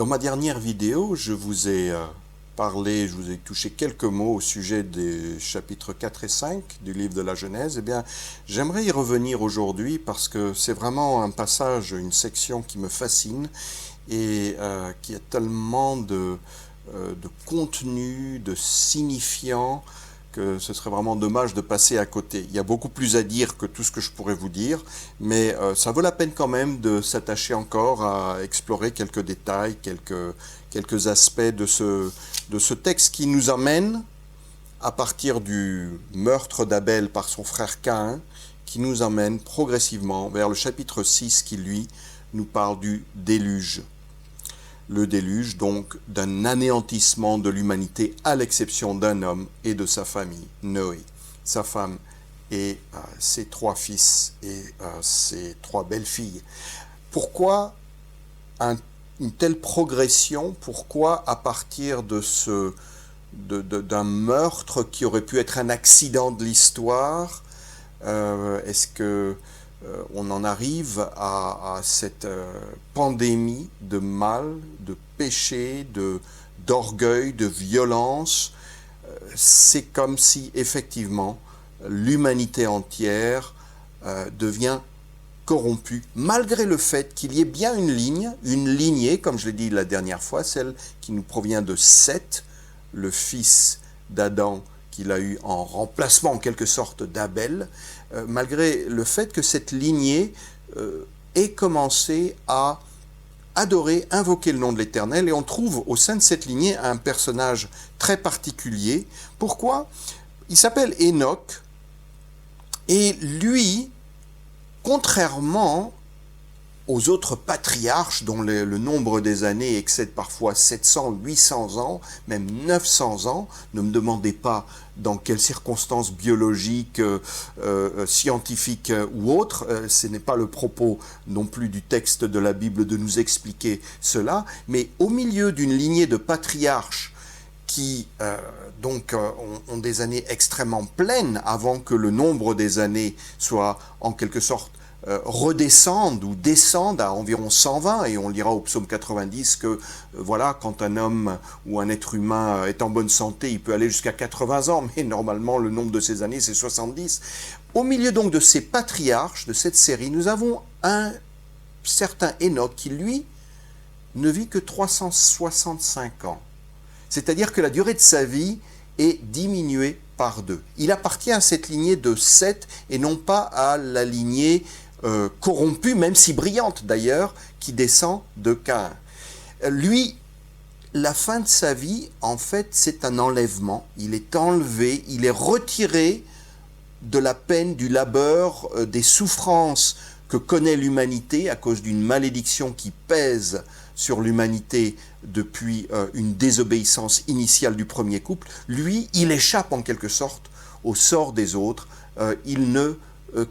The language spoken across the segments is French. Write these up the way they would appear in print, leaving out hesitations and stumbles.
Dans ma dernière vidéo, je vous ai parlé, je vous ai touché quelques mots au sujet des chapitres 4 et 5 du livre de la Genèse. Eh bien, j'aimerais y revenir aujourd'hui parce que c'est vraiment un passage, une section qui me fascine et qui a tellement de contenu, de signifiant, que ce serait vraiment dommage de passer à côté. Il y a beaucoup plus à dire que tout ce que je pourrais vous dire, mais ça vaut la peine quand même de s'attacher encore à explorer quelques détails, quelques aspects de ce texte qui nous amène, à partir du meurtre d'Abel par son frère Caïn, qui nous amène progressivement vers le chapitre 6 qui, lui, nous parle du déluge. Le déluge, donc, d'un anéantissement de l'humanité à l'exception d'un homme et de sa famille, Noé, sa femme et ses 3 fils et ses 3 belles-filles. Pourquoi une telle progression? Pourquoi, à partir d'un meurtre qui aurait pu être un accident de l'histoire, est-ce que on en arrive à cette pandémie de mal, de péché, d'orgueil, de violence? C'est comme si effectivement l'humanité entière devient corrompue, malgré le fait qu'il y ait bien une lignée, comme je l'ai dit la dernière fois, celle qui nous provient de Seth, le fils d'Adam qu'il a eu en remplacement en quelque sorte d'Abel, malgré le fait que cette lignée ait commencé à adorer, invoquer le nom de l'Éternel, et on trouve au sein de cette lignée un personnage très particulier. Pourquoi? Il s'appelle Enoch, et lui, contrairement aux autres patriarches dont le nombre des années excède parfois 700, 800 ans, même 900 ans, ne me demandez pas dans quelles circonstances biologiques, scientifiques ou autres, ce n'est pas le propos non plus du texte de la Bible de nous expliquer cela, mais au milieu d'une lignée de patriarches qui ont des années extrêmement pleines avant que le nombre des années soit en quelque sorte redescendent ou descendent à environ 120, et on lira au psaume 90 que voilà, quand un homme ou un être humain est en bonne santé, il peut aller jusqu'à 80 ans, mais normalement le nombre de ces années c'est 70. Au milieu donc de ces patriarches, de cette série, nous avons un certain Enoch qui lui ne vit que 365 ans. C'est-à-dire que la durée de sa vie est diminuée par 2. Il appartient à cette lignée de Seth et non pas à la lignée corrompue, même si brillante d'ailleurs, qui descend de Caïn. Lui, la fin de sa vie, en fait, c'est un enlèvement. Il est enlevé, il est retiré de la peine, du labeur, des souffrances que connaît l'humanité à cause d'une malédiction qui pèse sur l'humanité depuis une désobéissance initiale du premier couple. Lui, il échappe en quelque sorte au sort des autres. Il ne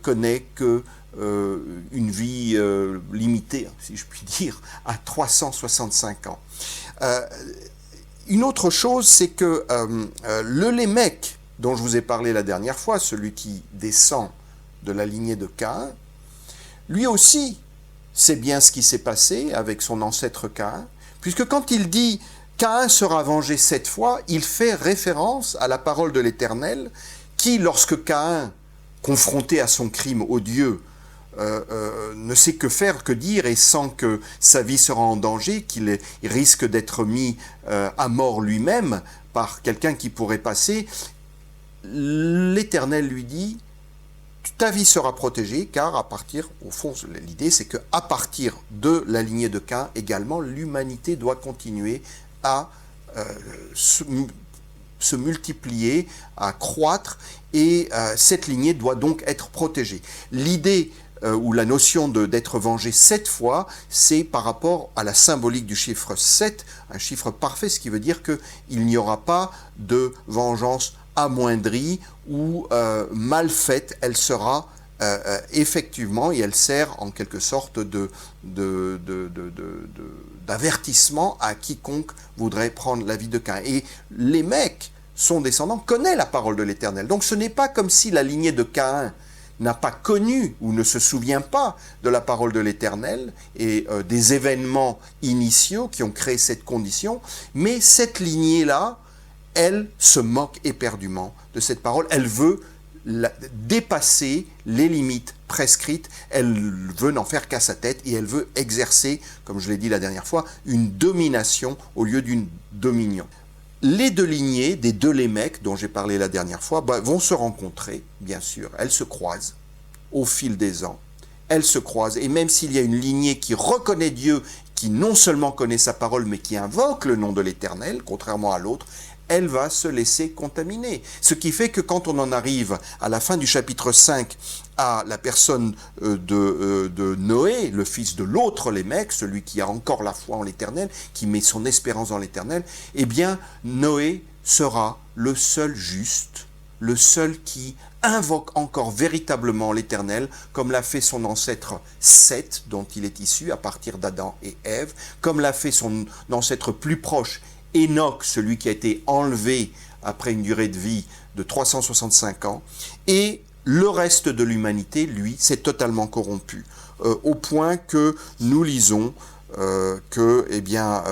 connaît que une vie limitée, si je puis dire, à 365 ans. Une autre chose, c'est que le Lémec, dont je vous ai parlé la dernière fois, celui qui descend de la lignée de Caïn, lui aussi, c'est bien ce qui s'est passé avec son ancêtre Caïn, puisque quand il dit « Caïn sera vengé 7 fois », il fait référence à la parole de l'Éternel qui, lorsque Caïn, confronté à son crime odieux, ne sait que faire, que dire, et sent que sa vie sera en danger, qu'il risque d'être mis à mort lui-même par quelqu'un qui pourrait passer, l'Éternel lui dit « Ta vie sera protégée, car à partir, au fond, l'idée c'est qu'à partir de la lignée de Caïn, également, l'humanité doit continuer à se multiplier, à croître, et cette lignée doit donc être protégée. » L'idée ou la notion d'être vengé 7 fois, c'est par rapport à la symbolique du chiffre 7, un chiffre parfait, ce qui veut dire qu'il n'y aura pas de vengeance amoindrie ou mal faite. Elle sera effectivement, et elle sert en quelque sorte d'avertissement à quiconque voudrait prendre la vie de Caïn. Et les mecs, son descendant, connaît la parole de l'Éternel. Donc ce n'est pas comme si la lignée de Caïn n'a pas connu ou ne se souvient pas de la parole de l'Éternel et des événements initiaux qui ont créé cette condition, mais cette lignée-là, elle se moque éperdument de cette parole, elle veut dépasser les limites prescrites, elle veut n'en faire qu'à sa tête et elle veut exercer, comme je l'ai dit la dernière fois, une domination au lieu d'une dominion. Les deux lignées des deux Lémec dont j'ai parlé la dernière fois vont se rencontrer, bien sûr, elles se croisent au fil des ans, elles se croisent, et même s'il y a une lignée qui reconnaît Dieu, qui non seulement connaît sa parole, mais qui invoque le nom de l'Éternel, contrairement à l'autre, elle va se laisser contaminer. Ce qui fait que quand on en arrive à la fin du chapitre 5 à la personne de Noé, le fils de l'autre Lémec, celui qui a encore la foi en l'Éternel, qui met son espérance dans l'Éternel, eh bien Noé sera le seul juste, le seul qui invoque encore véritablement l'Éternel, comme l'a fait son ancêtre Seth, dont il est issu à partir d'Adam et Ève, comme l'a fait son ancêtre plus proche, Enoch, celui qui a été enlevé après une durée de vie de 365 ans, et le reste de l'humanité, lui, s'est totalement corrompu, au point que nous lisons que, eh bien,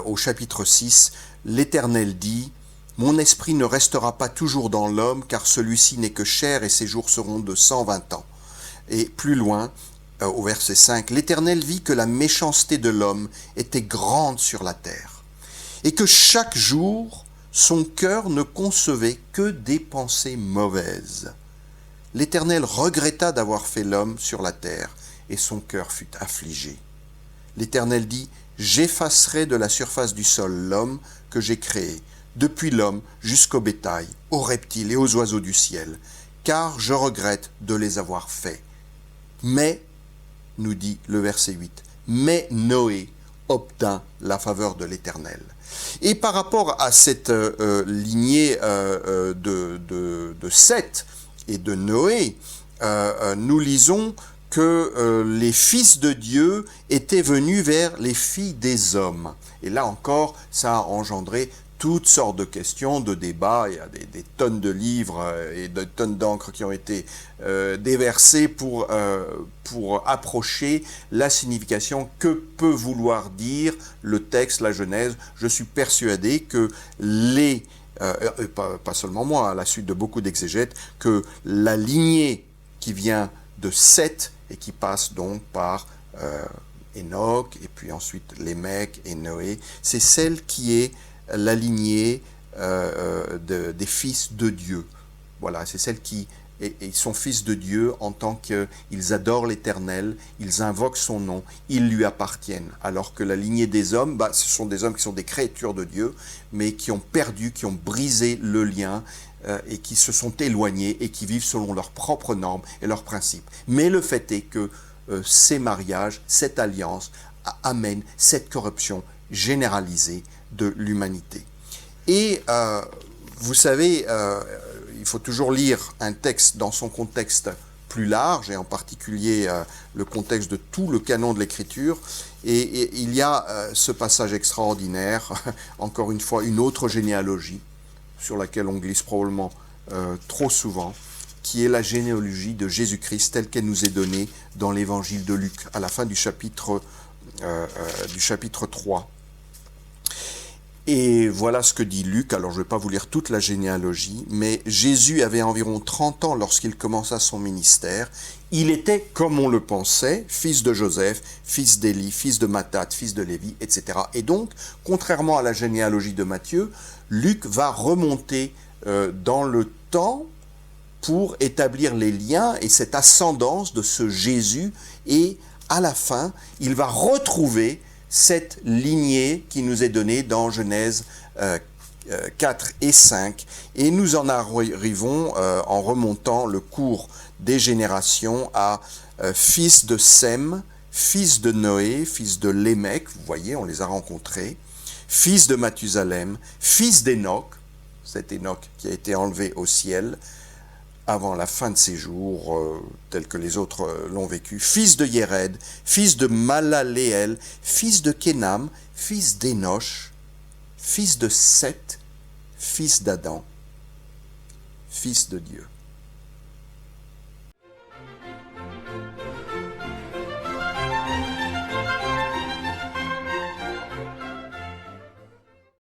au chapitre 6, l'Éternel dit « Mon esprit ne restera pas toujours dans l'homme, car celui-ci n'est que chair et ses jours seront de 120 ans. » Et plus loin, au verset 5, « L'Éternel vit que la méchanceté de l'homme était grande sur la terre, et que chaque jour, son cœur ne concevait que des pensées mauvaises. L'Éternel regretta d'avoir fait l'homme sur la terre, et son cœur fut affligé. L'Éternel dit, « J'effacerai de la surface du sol l'homme que j'ai créé, depuis l'homme jusqu'au bétail, aux reptiles et aux oiseaux du ciel, car je regrette de les avoir faits. » Mais nous dit le verset 8, « Mais Noé obtint la faveur de l'Éternel. » Et par rapport à cette lignée de Seth et de Noé, nous lisons que les fils de Dieu étaient venus vers les filles des hommes. Et là encore, ça a engendré toutes sortes de questions, de débats. Il y a des tonnes de livres et de tonnes d'encre qui ont été déversées pour approcher la signification que peut vouloir dire le texte, la Genèse. Je suis persuadé que pas seulement moi, à la suite de beaucoup d'exégètes, que la lignée qui vient de Seth et qui passe donc par Enoch et puis ensuite Lémec et Noé, c'est celle qui est la lignée des fils de Dieu. Voilà, c'est celle qui ils sont fils de Dieu en tant qu'ils adorent l'Éternel, ils invoquent son nom, ils lui appartiennent. Alors que la lignée des hommes, ce sont des hommes qui sont des créatures de Dieu, mais qui ont perdu, qui ont brisé le lien et qui se sont éloignés et qui vivent selon leurs propres normes et leurs principes. Mais le fait est que ces mariages, cette alliance amène cette corruption généralisée de l'humanité. Et vous savez, il faut toujours lire un texte dans son contexte plus large, et en particulier le contexte de tout le canon de l'Écriture. Et il y a ce passage extraordinaire, encore une fois, une autre généalogie, sur laquelle on glisse probablement trop souvent, qui est la généalogie de Jésus-Christ telle qu'elle nous est donnée dans l'évangile de Luc, à la fin du chapitre 3. Et voilà ce que dit Luc. Alors je ne vais pas vous lire toute la généalogie, mais Jésus avait environ 30 ans lorsqu'il commença son ministère. Il était, comme on le pensait, fils de Joseph, fils d'Élie, fils de Mattat, fils de Lévi, etc. Et donc, contrairement à la généalogie de Matthieu, Luc va remonter dans le temps pour établir les liens et cette ascendance de ce Jésus. Et à la fin, il va retrouver cette lignée qui nous est donnée dans Genèse 4 et 5. Et nous en arrivons, en remontant le cours des générations, à fils de Sem, fils de Noé, fils de Lémec, vous voyez, on les a rencontrés, fils de Mathusalem, fils d'Enoch, cet Enoch qui a été enlevé au ciel avant la fin de ses jours, tels que les autres l'ont vécu, fils de Yéred, fils de Malaléel, fils de Kénam, fils d'Énoch, fils de Seth, fils d'Adam, fils de Dieu.